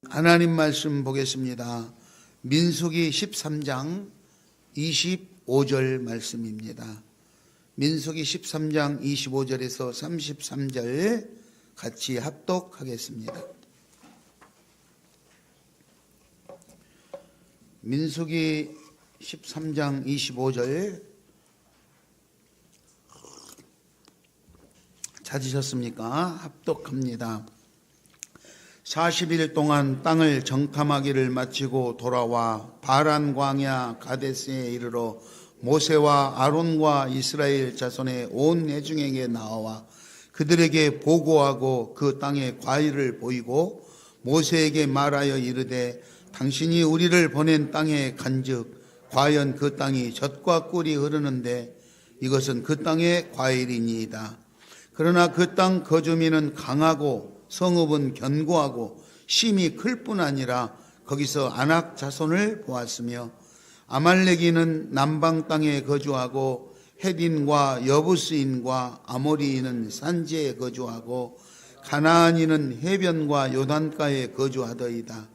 하나님 말씀 보겠습니다. 민수기 13장 25절 말씀입니다. 민수기 13장 25절에서 33절 같이 합독하겠습니다. 민수기 13장 25절 찾으셨습니까? 합독합니다. 40일 동안 땅을 정탐하기를 마치고 돌아와 바란 광야 가데스에 이르러 모세와 아론과 이스라엘 자손의 온 회중에게 나와 그들에게 보고하고 그 땅의 과일을 보이고 모세에게 말하여 이르되 당신이 우리를 보낸 땅에 간즉 과연 그 땅이 젖과 꿀이 흐르는데 이것은 그 땅의 과일이니이다. 그러나 그 땅 거주민은 강하고 성읍은 견고하고 심이 클 뿐 아니라 거기서 아낙 자손을 보았으며 아말렉인은 남방 땅에 거주하고 헷인과 여부스인과 아모리인은 산지에 거주하고 가나안인은 해변과 요단가에 거주하더이다.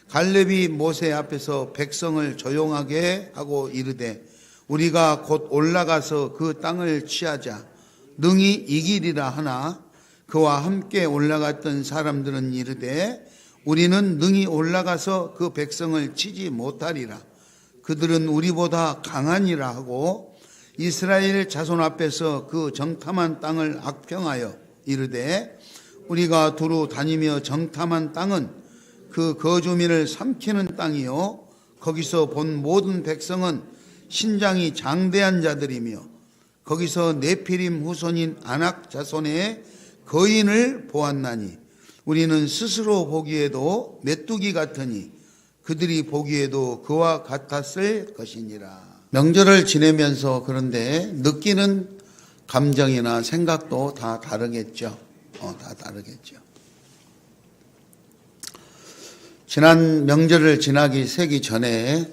갈렙이 모세 앞에서 백성을 조용하게 하고 이르되 우리가 곧 올라가서 그 땅을 취하자 능히 이기리라 하나 그와 함께 올라갔던 사람들은 이르되 우리는 능히 올라가서 그 백성을 치지 못하리라. 그들은 우리보다 강하니라 하고 이스라엘 자손 앞에서 그 정탐한 땅을 악평하여 이르되 우리가 두루 다니며 정탐한 땅은 그 거주민을 삼키는 땅이요 거기서 본 모든 백성은 신장이 장대한 자들이며 거기서 네피림 후손인 아낙 자손의 거인을 보았나니 우리는 스스로 보기에도 메뚜기 같으니 그들이 보기에도 그와 같았을 것이니라. 명절을 지내면서 그런데 느끼는 감정이나 생각도 다 다르겠죠. 다 다르겠죠. 지난 명절을 지나기 세기 전에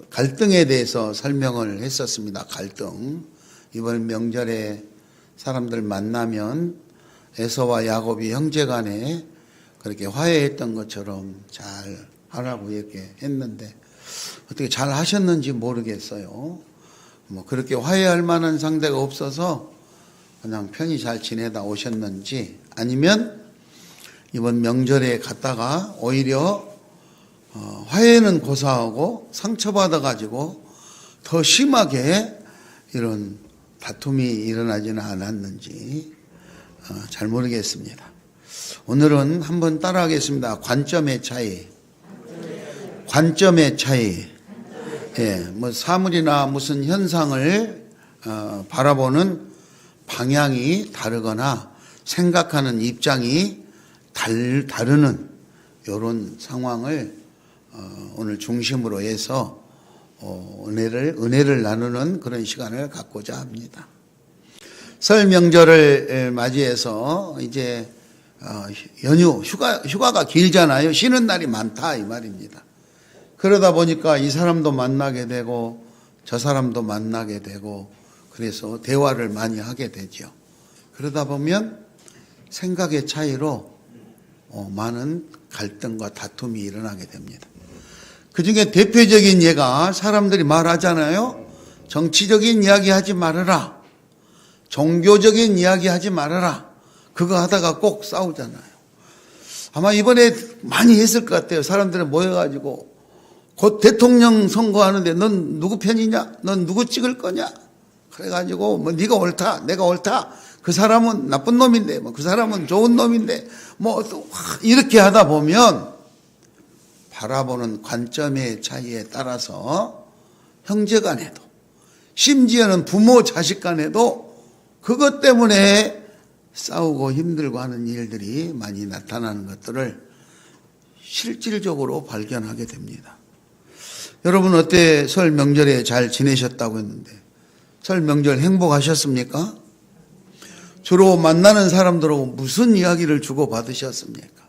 갈등에 대해서 설명을 했었습니다. 갈등. 이번 명절에 사람들 만나면 에서와 야곱이 형제간에 그렇게 화해했던 것처럼 잘 하라고 이렇게 했는데 어떻게 잘 하셨는지 모르겠어요. 그렇게 화해할 만한 상대가 없어서 그냥 편히 잘 지내다 오셨는지 아니면 이번 명절에 갔다가 오히려 화해는 고사하고 상처받아 가지고 더 심하게 이런 다툼이 일어나지는 않았는지 잘 모르겠습니다. 오늘은 한번 따라하겠습니다. 관점의 차이. 관점의 차이. 예, 사물이나 무슨 현상을 바라보는 방향이 다르거나 생각하는 입장이 다르는 이런 상황을 오늘 중심으로 해서 은혜를 나누는 그런 시간을 갖고자 합니다. 설 명절을 맞이해서 이제 휴가가 길잖아요. 쉬는 날이 많다 이 말입니다. 그러다 보니까 이 사람도 만나게 되고 저 사람도 만나게 되고 그래서 대화를 많이 하게 되죠. 그러다 보면 생각의 차이로 많은 갈등과 다툼이 일어나게 됩니다. 그 중에 대표적인 예가 사람들이 말하잖아요. 정치적인 이야기 하지 말아라. 종교적인 이야기 하지 말아라. 그거 하다가 꼭 싸우잖아요. 아마 이번에 많이 했을 것 같아요. 사람들이 모여가지고 곧 대통령 선거하는데 넌 누구 편이냐? 넌 누구 찍을 거냐? 그래가지고 네가 옳다, 내가 옳다. 그 사람은 나쁜 놈인데, 그 사람은 좋은 놈인데, 이렇게 하다 보면 바라보는 관점의 차이에 따라서 형제 간에도 심지어는 부모 자식 간에도 그것 때문에 싸우고 힘들고 하는 일들이 많이 나타나는 것들을 실질적으로 발견하게 됩니다. 여러분 어때? 설 명절에 잘 지내셨다고 했는데 설 명절 행복하셨습니까? 주로 만나는 사람들하고 무슨 이야기를 주고받으셨습니까?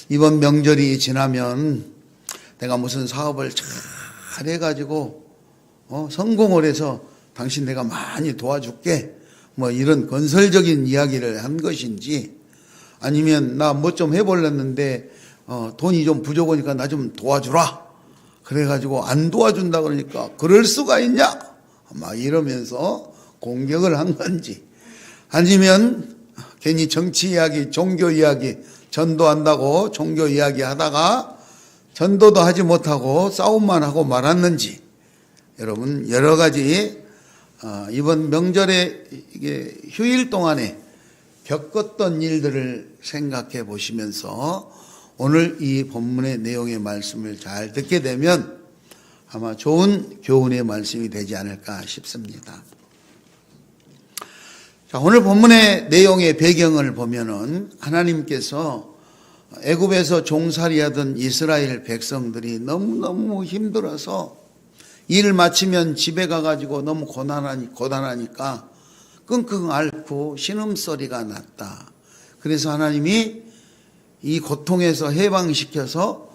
이번 명절이 지나면 내가 무슨 사업을 잘 해가지고 성공을 해서 당신 내가 많이 도와줄게 이런 건설적인 이야기를 한 것인지 아니면 나 뭐 좀 해보려는데 돈이 좀 부족하니까 나 좀 도와주라. 그래가지고 안 도와준다 그러니까 그럴 수가 있냐? 막 이러면서 공격을 한 건지, 아니면 괜히 정치 이야기, 종교 이야기, 전도한다고 종교 이야기 하다가 전도도 하지 못하고 싸움만 하고 말았는지, 여러분 여러 가지 이번 명절에 이게 휴일 동안에 겪었던 일들을 생각해 보시면서 오늘 이 본문의 내용의 말씀을 잘 듣게 되면 아마 좋은 교훈의 말씀이 되지 않을까 싶습니다. 자, 오늘 본문의 내용의 배경을 보면은 하나님께서 애굽에서 종살이하던 이스라엘 백성들이 너무너무 힘들어서 일 마치면 집에 가가지고 너무 고단하니까 끙끙 앓고 신음소리가 났다. 그래서 하나님이 이 고통에서 해방시켜서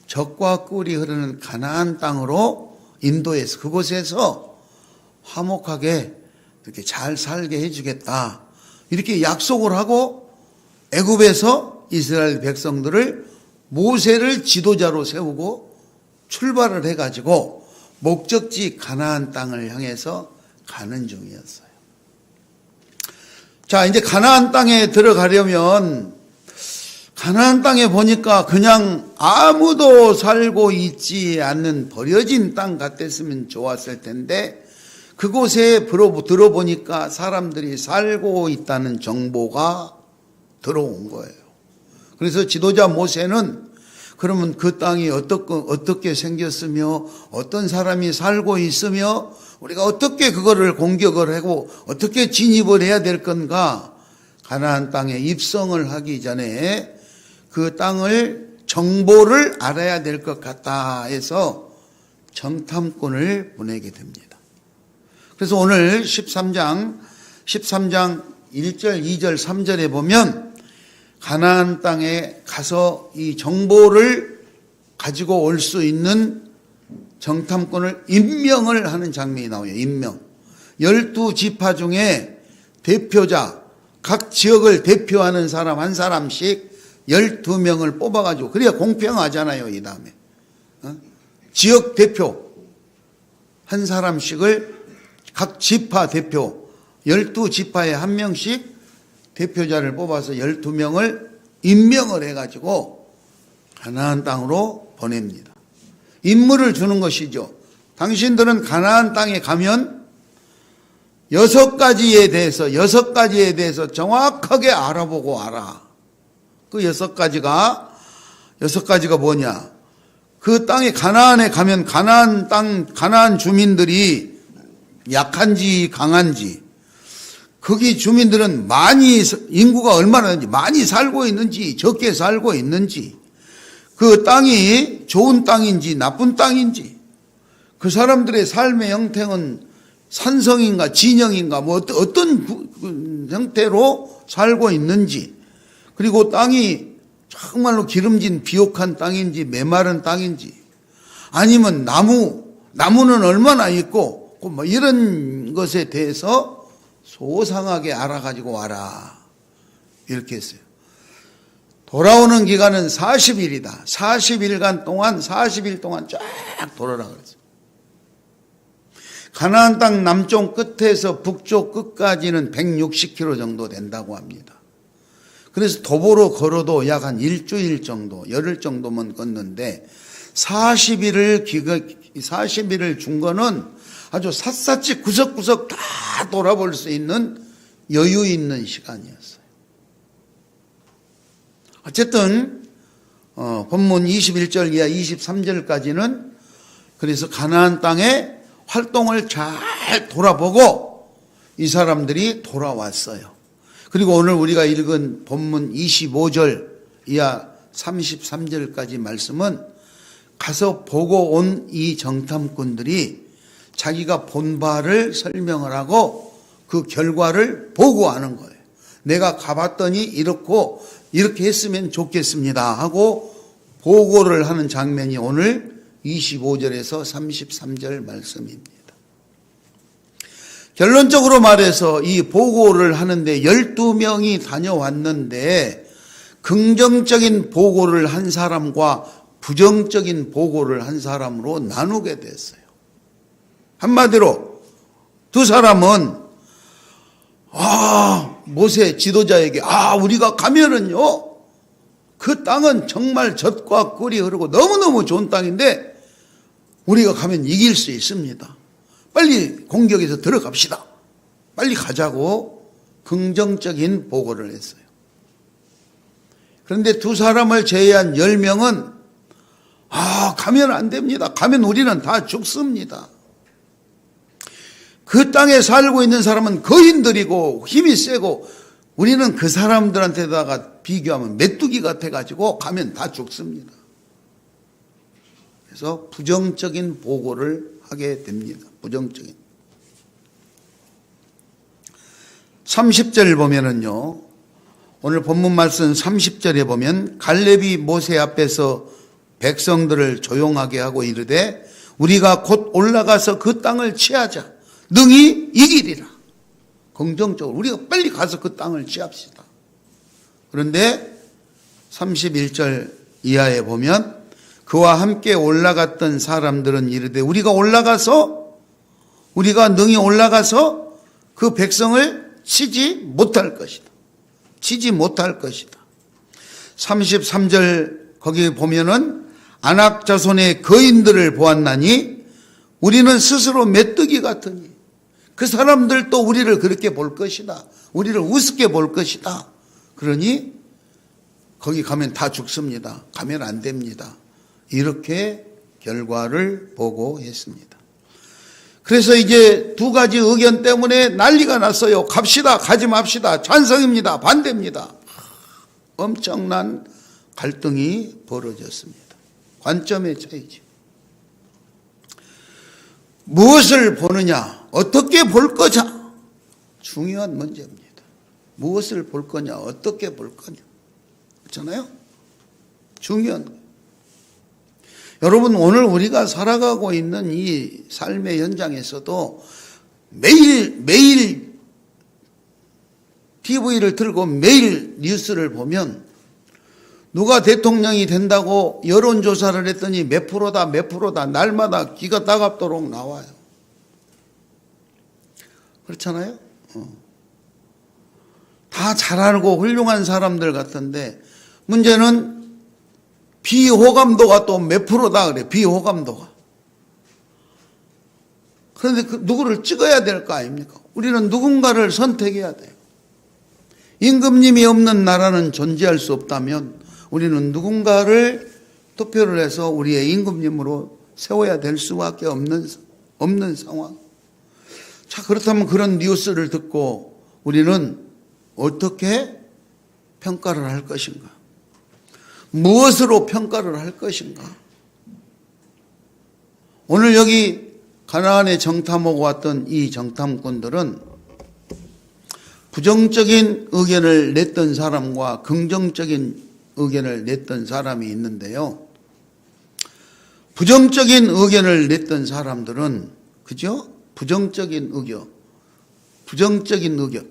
젖과 꿀이 흐르는 가나안 땅으로 인도해서 그곳에서 화목하게 이렇게 잘 살게 해주겠다. 이렇게 약속을 하고 애굽에서 이스라엘 백성들을 모세를 지도자로 세우고 출발을 해가지고 목적지 가나안 땅을 향해서 가는 중이었어요. 자, 이제 가나안 땅에 들어가려면 가나안 땅에 보니까 그냥 아무도 살고 있지 않는 버려진 땅 같았으면 좋았을 텐데 그곳에 들어보니까 사람들이 살고 있다는 정보가 들어온 거예요. 그래서 지도자 모세는 그러면 그 땅이 어떻게 생겼으며 어떤 사람이 살고 있으며 우리가 어떻게 그거를 공격을 하고 어떻게 진입을 해야 될 건가, 가나안 땅에 입성을 하기 전에 그 땅을 정보를 알아야 될 것 같다 해서 정탐꾼을 보내게 됩니다. 그래서 오늘 13장 1절, 2절, 3절에 보면 가나안 땅에 가서 이 정보를 가지고 올 수 있는 정탐꾼을 임명을 하는 장면이 나와요. 임명. 12지파 중에 대표자, 각 지역을 대표하는 사람 한 사람씩 12명을 뽑아가지고, 그래야 공평하잖아요. 이 다음에 지역 대표 한 사람씩을 각 지파 대표 12지파에 한 명씩 대표자를 뽑아서 12명을 임명을 해가지고 가나안 땅으로 보냅니다. 임무를 주는 것이죠. 당신들은 가나안 땅에 가면 6가지에 대해서 정확하게 알아보고 와라. 그 6가지가 뭐냐? 그 땅에 가나안에 가면 가나안 주민들이 약한지 강한지, 거기 주민들은 인구가 얼마나 되는지, 많이 살고 있는지 적게 살고 있는지, 그 땅이 좋은 땅인지 나쁜 땅인지, 그 사람들의 삶의 형태는 산성인가 진영인가 뭐 어떤 형태로 살고 있는지, 그리고 땅이 정말로 기름진 비옥한 땅인지 메마른 땅인지, 아니면 나무는 얼마나 있고 뭐 이런 것에 대해서 소상하게 알아가지고 와라. 이렇게 했어요. 돌아오는 기간은 40일이다. 40일 동안 쫙 돌아라 그랬어요. 가나안 땅 남쪽 끝에서 북쪽 끝까지는 160km 정도 된다고 합니다. 그래서 도보로 걸어도 약 한 일주일 정도, 열흘 정도만 걷는데 40일을 준 거는 아주 샅샅이 구석구석 다 돌아볼 수 있는 여유 있는 시간이었어요. 어쨌든 본문 21절 이하 23절까지는 그래서 가나안 땅에 활동을 잘 돌아보고 이 사람들이 돌아왔어요. 그리고 오늘 우리가 읽은 본문 25절 이하 33절까지 말씀은 가서 보고 온 이 정탐꾼들이 자기가 본 바를 설명을 하고 그 결과를 보고하는 거예요. 내가 가봤더니 이렇게 했으면 좋겠습니다 하고 보고를 하는 장면이 오늘 25절에서 33절 말씀입니다. 결론적으로 말해서 이 보고를 하는데 12명이 다녀왔는데 긍정적인 보고를 한 사람과 부정적인 보고를 한 사람으로 나누게 됐어요. 한마디로 두 사람은 모세 지도자에게 우리가 가면은요 그 땅은 정말 젖과 꿀이 흐르고 너무너무 좋은 땅인데 우리가 가면 이길 수 있습니다. 빨리 공격해서 들어갑시다. 빨리 가자고 긍정적인 보고를 했어요. 그런데 두 사람을 제외한 10명은 가면 안 됩니다. 가면 우리는 다 죽습니다. 그 땅에 살고 있는 사람은 거인들이고 힘이 세고 우리는 그 사람들한테다가 비교하면 메뚜기 같아가지고 가면 다 죽습니다. 그래서 부정적인 보고를 하게 됩니다. 부정적인. 30절 보면은요, 오늘 본문 말씀 30절에 보면 갈렙이 모세 앞에서 백성들을 조용하게 하고 이르되 우리가 곧 올라가서 그 땅을 취하자. 능히 이기리라. 긍정적으로 우리가 빨리 가서 그 땅을 취합시다. 그런데 31절 이하에 보면 그와 함께 올라갔던 사람들은 이르되 우리가 능히 올라가서 그 백성을 치지 못할 것이다. 치지 못할 것이다. 33절 거기 보면은 아낙 자손의 거인들을 보았나니 우리는 스스로 메뚜기 같으니 그 사람들도 우리를 그렇게 볼 것이다. 우리를 우습게 볼 것이다. 그러니 거기 가면 다 죽습니다. 가면 안 됩니다. 이렇게 결과를 보고했습니다. 그래서 이제 두 가지 의견 때문에 난리가 났어요. 갑시다. 가지 맙시다. 찬성입니다. 반대입니다. 엄청난 갈등이 벌어졌습니다. 관점의 차이죠. 무엇을 보느냐, 어떻게 볼 거냐, 중요한 문제입니다. 무엇을 볼 거냐, 어떻게 볼 거냐. 그렇잖아요? 중요한 거예요. 여러분, 오늘 우리가 살아가고 있는 이 삶의 현장에서도 매일 TV를 틀고 매일 뉴스를 보면 누가 대통령이 된다고 여론조사를 했더니 몇 프로다 날마다 기가 따갑도록 나와요. 그렇잖아요? 다 잘 알고 훌륭한 사람들 같은데 문제는 비호감도가 또 몇 프로다 그래. 비호감도가. 그런데 누구를 찍어야 될 거 아닙니까? 우리는 누군가를 선택해야 돼요. 임금님이 없는 나라는 존재할 수 없다면 우리는 누군가를 투표를 해서 우리의 임금님으로 세워야 될 수밖에 없는 상황. 자, 그렇다면 그런 뉴스를 듣고 우리는 어떻게 평가를 할 것인가? 무엇으로 평가를 할 것인가? 오늘 여기 가나안에 정탐하고 왔던 이 정탐꾼들은 부정적인 의견을 냈던 사람과 긍정적인 의견을 냈던 사람이 있는데요. 부정적인 의견을 냈던 사람들은, 그죠? 부정적인 의견.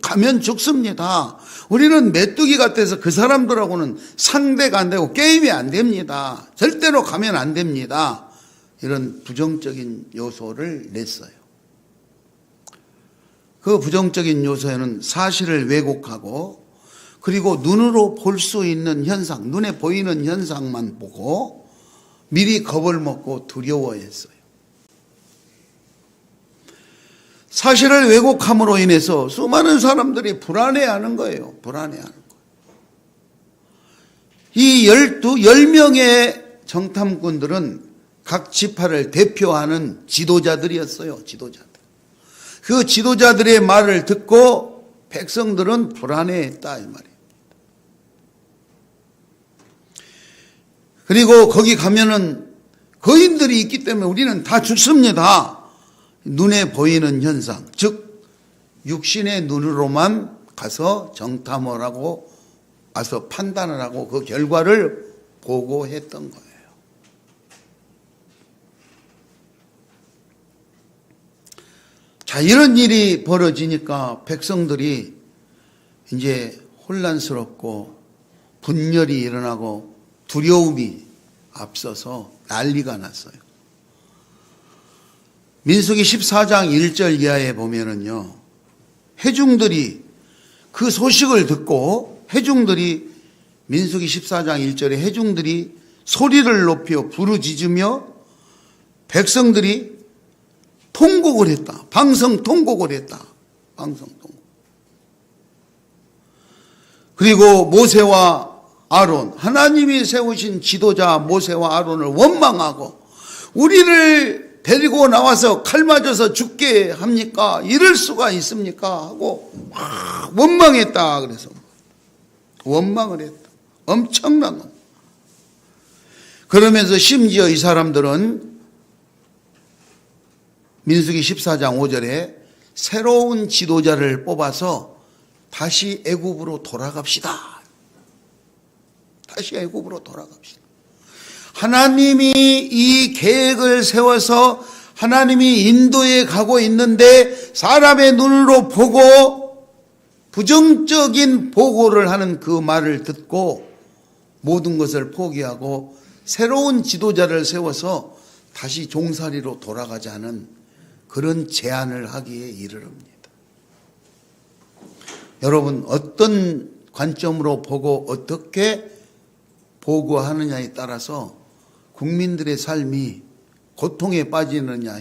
가면 죽습니다. 우리는 메뚜기 같아서 그 사람들하고는 상대가 안 되고 게임이 안 됩니다. 절대로 가면 안 됩니다. 이런 부정적인 요소를 냈어요. 그 부정적인 요소에는 사실을 왜곡하고 그리고 눈으로 볼 수 있는 현상, 눈에 보이는 현상만 보고 미리 겁을 먹고 두려워했어요. 사실을 왜곡함으로 인해서 수많은 사람들이 불안해하는 거예요. 이 10명의 정탐꾼들은 각 지파를 대표하는 지도자들이었어요. 그 지도자들의 말을 듣고 백성들은 불안해했다 이 말이에요. 그리고 거기 가면은 거인들이 있기 때문에 우리는 다 죽습니다. 눈에 보이는 현상, 즉 육신의 눈으로만 가서 정탐을 하고 와서 판단을 하고 그 결과를 보고했던 거예요. 자, 이런 일이 벌어지니까 백성들이 이제 혼란스럽고 분열이 일어나고 두려움이 앞서서 난리가 났어요. 민수기 14장 1절 이하에 보면은요, 회중들이 그 소식을 듣고 민수기 14장 1절에 회중들이 소리를 높여 부르짖으며 백성들이 통곡을 했다. 방성 통곡을 했다. 방성 통곡. 그리고 모세와 아론, 하나님이 세우신 지도자 모세와 아론을 원망하고 우리를 데리고 나와서 칼 맞아서 죽게 합니까? 이럴 수가 있습니까? 하고 막 원망했다. 그래서 원망을 했다. 엄청난 것. 그러면서 심지어 이 사람들은 민수기 14장 5절에 새로운 지도자를 뽑아서 다시 애굽으로 돌아갑시다. 다시 애굽으로 돌아갑시다. 하나님이 이 계획을 세워서 하나님이 인도에 가고 있는데 사람의 눈으로 보고 부정적인 보고를 하는 그 말을 듣고 모든 것을 포기하고 새로운 지도자를 세워서 다시 종살이로 돌아가자는 그런 제안을 하기에 이르릅니다. 여러분, 어떤 관점으로 보고 어떻게 보고하느냐에 따라서 국민들의 삶이 고통에 빠지느냐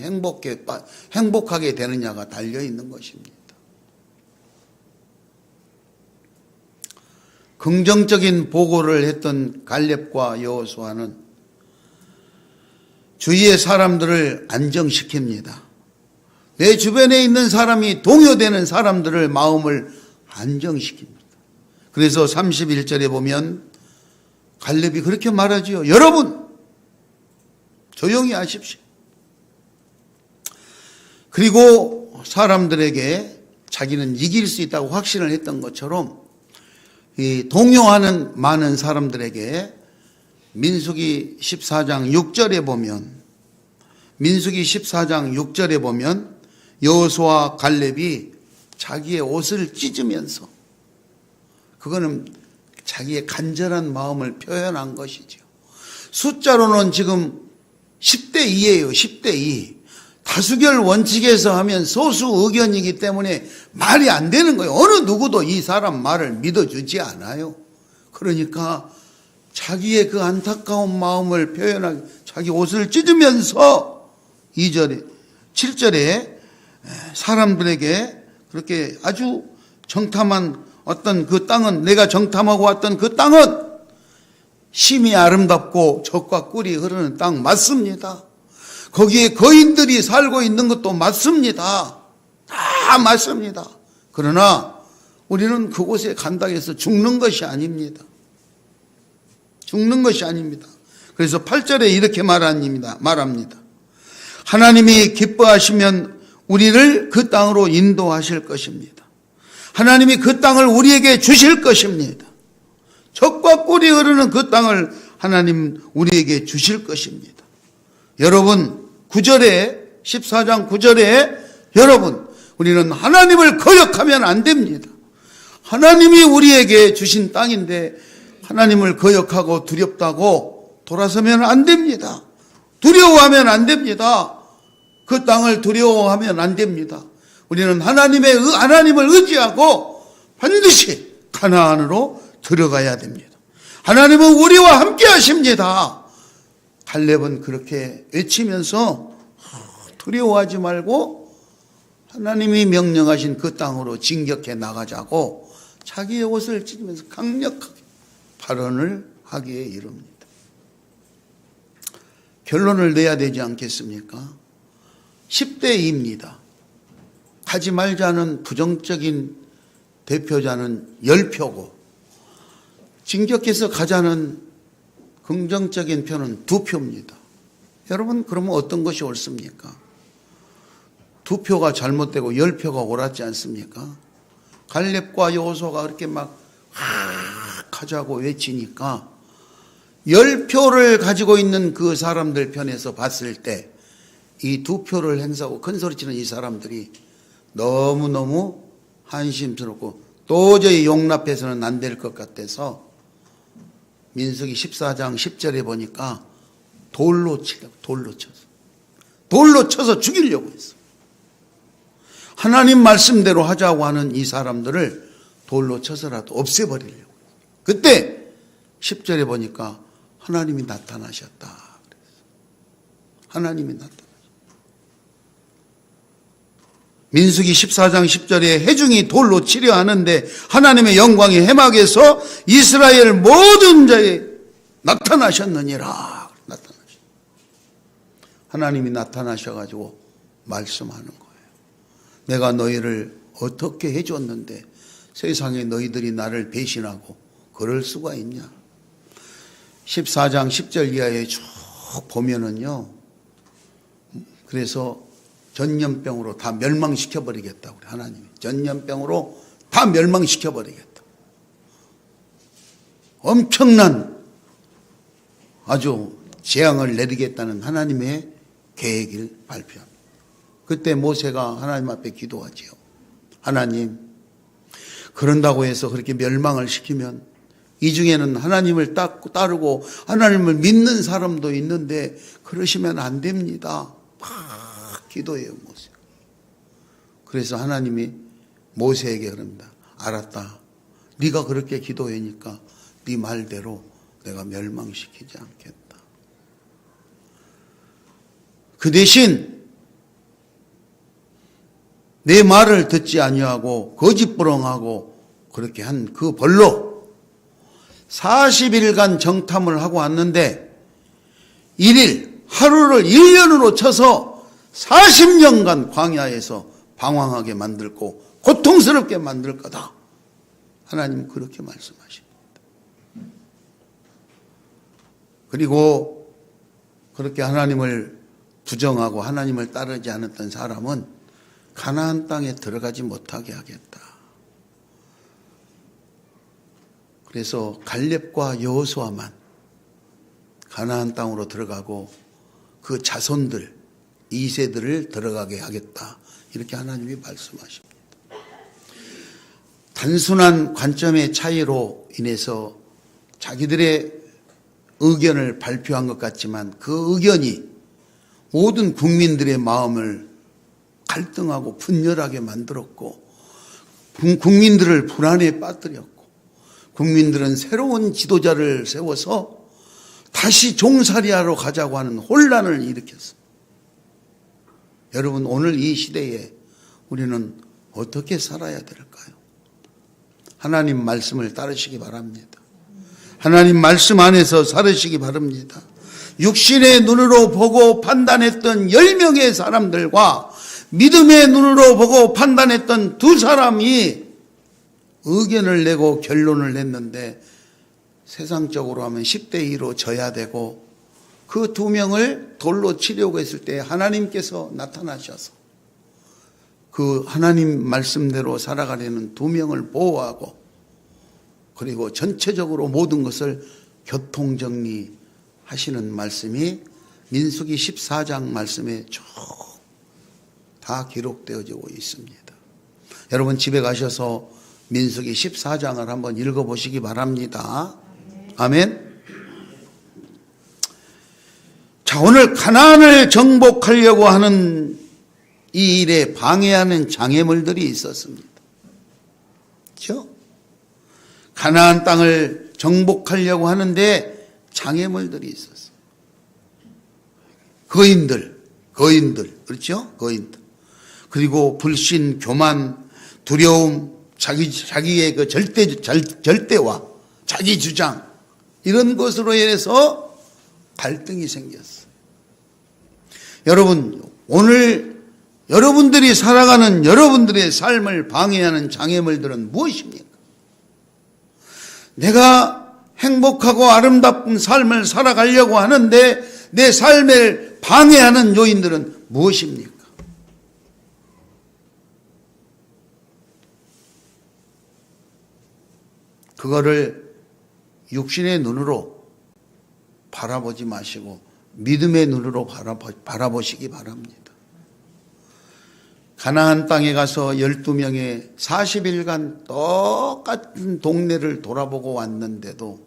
행복하게 되느냐가 달려있는 것입니다. 긍정적인 보고를 했던 갈렙과 여호수아는 주위의 사람들을 안정시킵니다. 내 주변에 있는 사람이 동요되는 사람들을 마음을 안정시킵니다. 그래서 31절에 보면 갈렙이 그렇게 말하지요. 여러분 조용히 하십시오. 그리고 사람들에게 자기는 이길 수 있다고 확신을 했던 것처럼 이 동요하는 많은 사람들에게 민수기 14장 6절에 보면 여호수아 갈렙이 자기의 옷을 찢으면서 그거는 자기의 간절한 마음을 표현한 것이죠. 숫자로는 지금 10대 2예요. 10대 2. 다수결 원칙에서 하면 소수 의견이기 때문에 말이 안 되는 거예요. 어느 누구도 이 사람 말을 믿어주지 않아요. 그러니까 자기의 그 안타까운 마음을 표현하기, 자기 옷을 찢으면서 2절에, 7절에 사람들에게 그렇게 아주 정탐한 어떤 그 땅은, 내가 정탐하고 왔던 그 땅은 심이 아름답고 젖과 꿀이 흐르는 땅 맞습니다. 거기에 거인들이 살고 있는 것도 맞습니다. 다 맞습니다. 그러나 우리는 그곳에 간다고 해서 죽는 것이 아닙니다. 죽는 것이 아닙니다. 그래서 8절에 이렇게 말합니다. 하나님이 기뻐하시면 우리를 그 땅으로 인도하실 것입니다. 하나님이 그 땅을 우리에게 주실 것입니다. 젖과 꿀이 흐르는 그 땅을 하나님 우리에게 주실 것입니다. 여러분 9절에 14장 9절에 여러분 우리는 하나님을 거역하면 안 됩니다. 하나님이 우리에게 주신 땅인데 하나님을 거역하고 두렵다고 돌아서면 안 됩니다. 두려워하면 안 됩니다. 그 땅을 두려워하면 안 됩니다. 우리는 하나님을 의지하고 반드시 가나안으로 들어가야 됩니다. 하나님은 우리와 함께 하십니다. 갈렙은 그렇게 외치면서 두려워하지 말고 하나님이 명령하신 그 땅으로 진격해 나가자고 자기의 옷을 찢으면서 강력하게 발언을 하기에 이릅니다. 결론을 내야 되지 않겠습니까? 10대2입니다. 가지 말자는 부정적인 대표자는 10표고 진격해서 가자는 긍정적인 표는 2표입니다. 여러분 그러면 어떤 것이 옳습니까? 2표가 잘못되고 10표가 옳았지 않습니까? 갈렙과 여호수아가 그렇게 막 하자고 외치니까 10표를 가지고 있는 그 사람들 편에서 봤을 때 이 2표를 행사하고 큰소리치는 이 사람들이 너무너무 한심스럽고 도저히 용납해서는 안 될 것 같아서 민수기 14장 10절에 보니까 돌로 쳐서 죽이려고 했어. 하나님 말씀대로 하자고 하는 이 사람들을 돌로 쳐서라도 없애버리려고. 그때 10절에 보니까 하나님이 나타나셨다. 하나님이 나타나셨다. 민수기 14장 10절에 회중이 돌로 치려 하는데 하나님의 영광이 해막에서 이스라엘 모든 자에 나타나셨느니라. 하나님이 나타나셔가지고 말씀하는 거예요. 내가 너희를 어떻게 해줬는데 세상에 너희들이 나를 배신하고 그럴 수가 있냐. 14장 10절 이하에 쭉 보면은요. 그래서 전염병으로 다 멸망시켜버리겠다. 우리 하나님이. 전염병으로 다 멸망시켜버리겠다. 엄청난 아주 재앙을 내리겠다는 하나님의 계획을 발표합니다. 그때 모세가 하나님 앞에 기도하지요. 하나님, 그런다고 해서 그렇게 멸망을 시키면 이 중에는 하나님을 따르고 하나님을 믿는 사람도 있는데 그러시면 안 됩니다. 막 기도해요, 모세. 그래서 하나님이 모세에게 그럽니다. 알았다. 네가 그렇게 기도하니까 네 말대로 내가 멸망시키지 않겠다. 그 대신 내 말을 듣지 아니하고 거짓부렁하고 그렇게 한 그 벌로 40일간 정탐을 하고 왔는데 하루를 1년으로 쳐서 40년간 광야에서 방황하게 만들고 고통스럽게 만들 거다. 하나님 그렇게 말씀하십니다. 그리고 그렇게 하나님을 부정하고 하나님을 따르지 않았던 사람은 가나안 땅에 들어가지 못하게 하겠다. 그래서 갈렙과 여호수아만 가나안 땅으로 들어가고 그 자손들 2세들을 들어가게 하겠다. 이렇게 하나님이 말씀하십니다. 단순한 관점의 차이로 인해서 자기들의 의견을 발표한 것 같지만 그 의견이 모든 국민들의 마음을 갈등하고 분열하게 만들었고 국민들을 불안에 빠뜨렸고 국민들은 새로운 지도자를 세워서 다시 종살이하러 가자고 하는 혼란을 일으켰습니다. 여러분, 오늘 이 시대에 우리는 어떻게 살아야 될까요? 하나님 말씀을 따르시기 바랍니다. 하나님 말씀 안에서 살으시기 바랍니다. 육신의 눈으로 보고 판단했던 10명의 사람들과 믿음의 눈으로 보고 판단했던 2사람이 의견을 내고 결론을 냈는데 세상적으로 하면 10대 2로 져야 되고 그 2명을 돌로 치려고 했을 때 하나님께서 나타나셔서 그 하나님 말씀대로 살아가려는 2명을 보호하고 그리고 전체적으로 모든 것을 교통정리하시는 말씀이 민수기 14장 말씀에 쭉 다 기록되어지고 있습니다. 여러분 집에 가셔서 민수기 14장을 한번 읽어보시기 바랍니다. 아멘. 자, 오늘 가나안을 정복하려고 하는 이 일에 방해하는 장애물들이 있었습니다. 그렇죠? 가나안 땅을 정복하려고 하는데 장애물들이 있었어요. 거인들, 그렇죠? 거인들. 그리고 불신, 교만, 두려움, 자기의 그 절대와 자기 주장, 이런 것으로 인해서 갈등이 생겼어요. 여러분, 오늘 여러분들이 살아가는 여러분들의 삶을 방해하는 장애물들은 무엇입니까? 내가 행복하고 아름다운 삶을 살아가려고 하는데 내 삶을 방해하는 요인들은 무엇입니까? 그거를 육신의 눈으로 바라보지 마시고 믿음의 눈으로 바라보시기 바랍니다. 가나안 땅에 가서 12명의 40일간 똑같은 동네를 돌아보고 왔는데도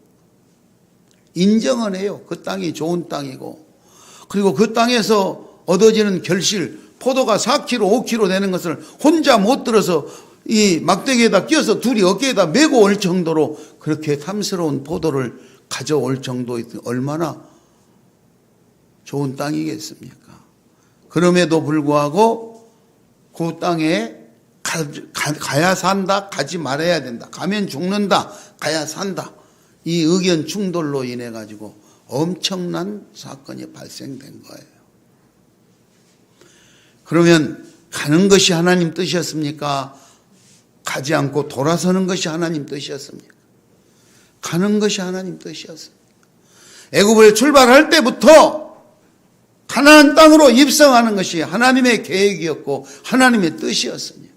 인정은 해요. 그 땅이 좋은 땅이고, 그리고 그 땅에서 얻어지는 결실, 포도가 4kg, 5kg 되는 것을 혼자 못 들어서 이 막대기에다 끼워서 둘이 어깨에다 메고 올 정도로 그렇게 탐스러운 포도를 가져올 정도의 얼마나 좋은 땅이겠습니까? 그럼에도 불구하고 그 땅에 가야 산다, 가지 말아야 된다, 가면 죽는다, 가야 산다, 이 의견 충돌로 인해 가지고 엄청난 사건이 발생된 거예요. 그러면 가는 것이 하나님 뜻이었습니까? 가지 않고 돌아서는 것이 하나님 뜻이었습니까? 가는 것이 하나님 뜻이었습니다. 애굽을 출발할 때부터 가나안 땅으로 입성하는 것이 하나님의 계획이었고 하나님의 뜻이었습니다.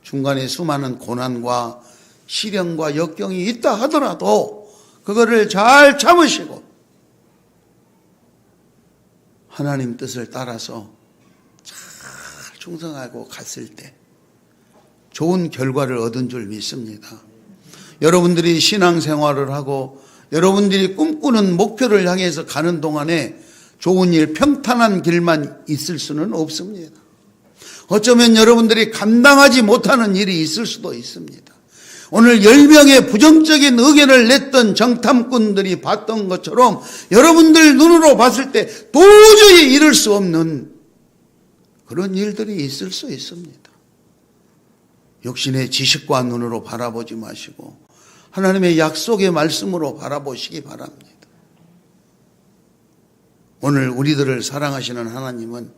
중간에 수많은 고난과 시련과 역경이 있다 하더라도 그거를 잘 참으시고 하나님 뜻을 따라서 잘 충성하고 갔을 때 좋은 결과를 얻은 줄 믿습니다. 여러분들이 신앙생활을 하고 여러분들이 꿈꾸는 목표를 향해서 가는 동안에 좋은 일, 평탄한 길만 있을 수는 없습니다. 어쩌면 여러분들이 감당하지 못하는 일이 있을 수도 있습니다. 오늘 10명의 부정적인 의견을 냈던 정탐꾼들이 봤던 것처럼 여러분들 눈으로 봤을 때 도저히 이룰 수 없는 그런 일들이 있을 수 있습니다. 육신의 지식과 눈으로 바라보지 마시고 하나님의 약속의 말씀으로 바라보시기 바랍니다. 오늘 우리들을 사랑하시는 하나님은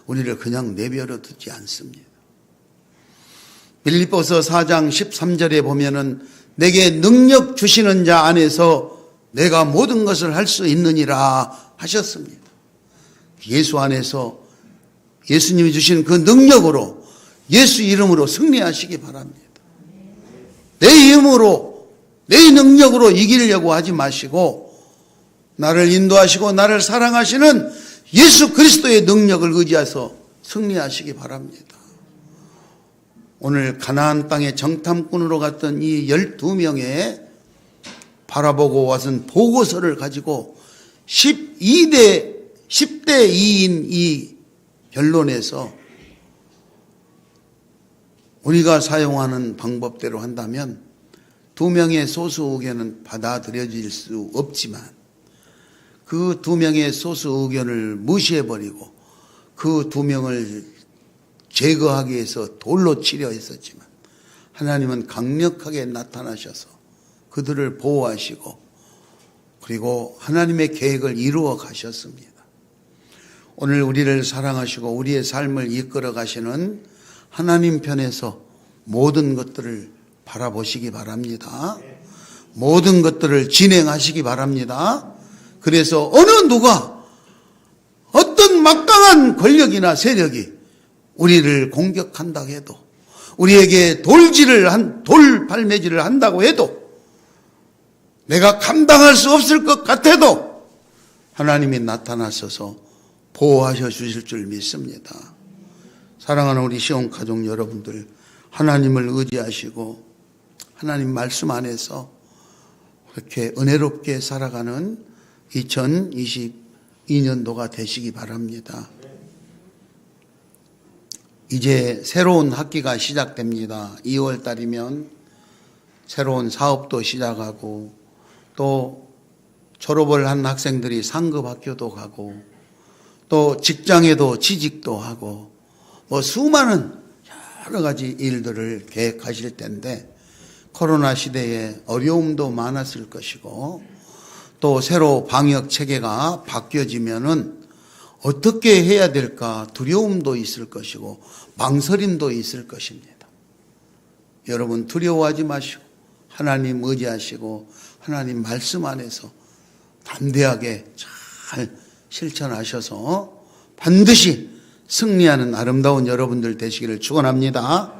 우리를 그냥 내버려 두지 않습니다. 빌립보서 4장 13절에 보면은 내게 능력 주시는 자 안에서 내가 모든 것을 할 수 있느니라 하셨습니다. 예수 안에서 예수님이 주신 그 능력으로 예수 이름으로 승리하시기 바랍니다. 내 힘으로 내 능력으로 이기려고 하지 마시고 나를 인도하시고 나를 사랑하시는 예수 그리스도의 능력을 의지해서 승리하시기 바랍니다. 오늘 가나안 땅에 정탐꾼으로 갔던 이 12명의 바라보고 왔은 보고서를 가지고 10대 2인 이 결론에서 우리가 사용하는 방법대로 한다면 2명의 소수 의견은 받아들여질 수 없지만 그 2명의 소수 의견을 무시해버리고 그 2명을 제거하기 위해서 돌로 치려 했었지만 하나님은 강력하게 나타나셔서 그들을 보호하시고 그리고 하나님의 계획을 이루어 가셨습니다. 오늘 우리를 사랑하시고 우리의 삶을 이끌어 가시는 하나님 편에서 모든 것들을 바라보시기 바랍니다. 모든 것들을 진행하시기 바랍니다. 그래서 어느 누가 어떤 막강한 권력이나 세력이 우리를 공격한다고 해도 우리에게 돌팔매질을 한다고 해도 내가 감당할 수 없을 것 같아도 하나님이 나타나셔서 보호하셔 주실 줄 믿습니다. 사랑하는 우리 시온 가족 여러분들, 하나님을 의지하시고 하나님 말씀 안에서 그렇게 은혜롭게 살아가는 2022년도가 되시기 바랍니다. 이제 새로운 학기가 시작됩니다. 2월 달이면 새로운 사업도 시작하고 또 졸업을 한 학생들이 상급 학교도 가고 또 직장에도 취직도 하고 뭐 수많은 여러 가지 일들을 계획하실 텐데 코로나 시대에 어려움도 많았을 것이고 또 새로 방역 체계가 바뀌어지면은 어떻게 해야 될까 두려움도 있을 것이고 망설임도 있을 것입니다. 여러분 두려워하지 마시고 하나님 의지하시고 하나님 말씀 안에서 담대하게 잘 실천하셔서 반드시 승리하는 아름다운 여러분들 되시기를 축원합니다.